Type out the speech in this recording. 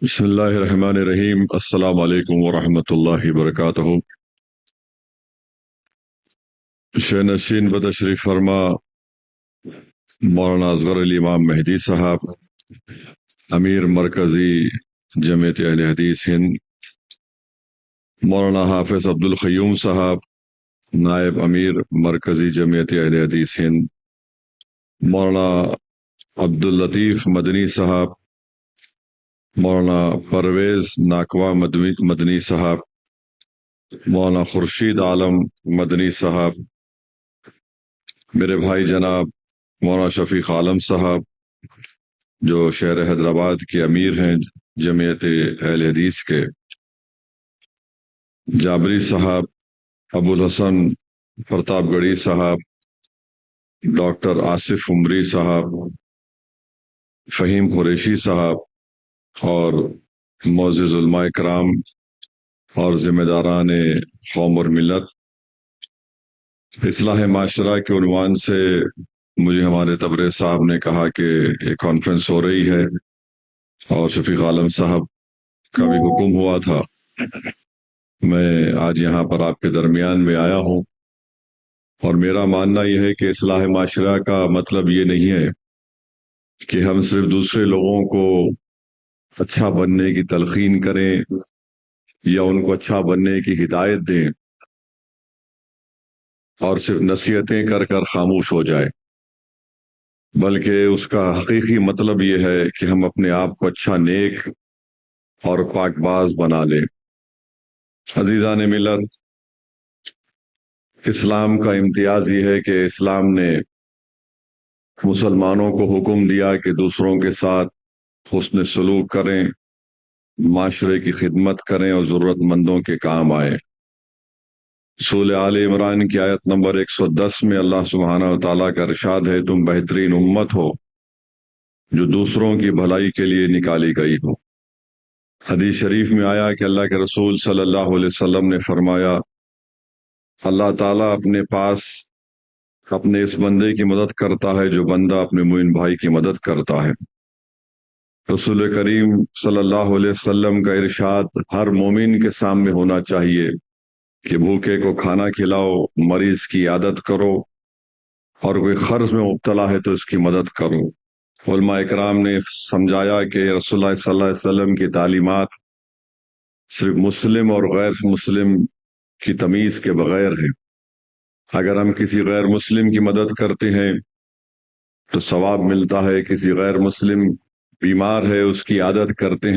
بسم اللہ الرحمن الرحیم۔ السلام علیکم ورحمۃ اللہ وبرکاتہ۔ شینشین بتشریف فرما مولانا اصغر علی امام مہدی صاحب، امیر مرکزی جمعیت اہل حدیث ہند، مولانا حافظ عبد القیوم صاحب، نائب امیر مرکزی جمعیت اہل حدیث ہند، مولانا عبد اللطیف مدنی صاحب، مولانا پرویز ناکوا مدنی صاحب، مولانا خورشید عالم مدنی صاحب، میرے بھائی جناب مولانا شفیق عالم صاحب جو شہر حیدرآباد کے امیر ہیں جمعیت اہل حدیث کے، جابری صاحب، ابو الحسن پرتاپ گڑھی صاحب، ڈاکٹر آصف عمری صاحب، فہیم قریشی صاحب، اور معزز علماء کرام اور ذمہ داران قوم اور ملت، اصلاح معاشرہ کے عنوان سے مجھے ہمارے تبریز صاحب نے کہا کہ ایک کانفرنس ہو رہی ہے اور شفیق عالم صاحب کا بھی حکم ہوا تھا۔ میں آج یہاں پر آپ کے درمیان میں آیا ہوں، اور میرا ماننا یہ ہے کہ اصلاح معاشرہ کا مطلب یہ نہیں ہے کہ ہم صرف دوسرے لوگوں کو اچھا بننے کی تلقین کریں یا ان کو اچھا بننے کی ہدایت دیں اور صرف نصیحتیں کر کر خاموش ہو جائے، بلکہ اس کا حقیقی مطلب یہ ہے کہ ہم اپنے آپ کو اچھا، نیک اور پاک باز بنا لیں۔ عزیزان ملت، اسلام کا امتیاز یہ ہے کہ اسلام نے مسلمانوں کو حکم دیا کہ دوسروں کے ساتھ حسن سلوک کریں، معاشرے کی خدمت کریں اور ضرورت مندوں کے کام آئیں۔ سورہ آل عمران کی آیت نمبر 110 میں اللہ سبحانہ وتعالیٰ کا ارشاد ہے، تم بہترین امت ہو جو دوسروں کی بھلائی کے لیے نکالی گئی ہو۔ حدیث شریف میں آیا کہ اللہ کے رسول صلی اللہ علیہ وسلم نے فرمایا، اللہ تعالیٰ اپنے پاس اپنے اس بندے کی مدد کرتا ہے جو بندہ اپنے مومن بھائی کی مدد کرتا ہے۔ رسول کریم صلی اللہ علیہ وسلم کا ارشاد ہر مومن کے سامنے ہونا چاہیے کہ بھوکے کو کھانا کھلاؤ، مریض کی عیادت کرو، اور کوئی قرض میں مبتلا ہے تو اس کی مدد کرو۔ علماء اکرام نے سمجھایا کہ رسول اللہ صلی اللہ علیہ وسلم کی تعلیمات صرف مسلم اور غیر مسلم کی تمیز کے بغیر ہیں۔ اگر ہم کسی غیر مسلم کی مدد کرتے ہیں تو ثواب ملتا ہے، کسی غیر مسلم بیمار ہے اس کی عیادت کرتے ہیں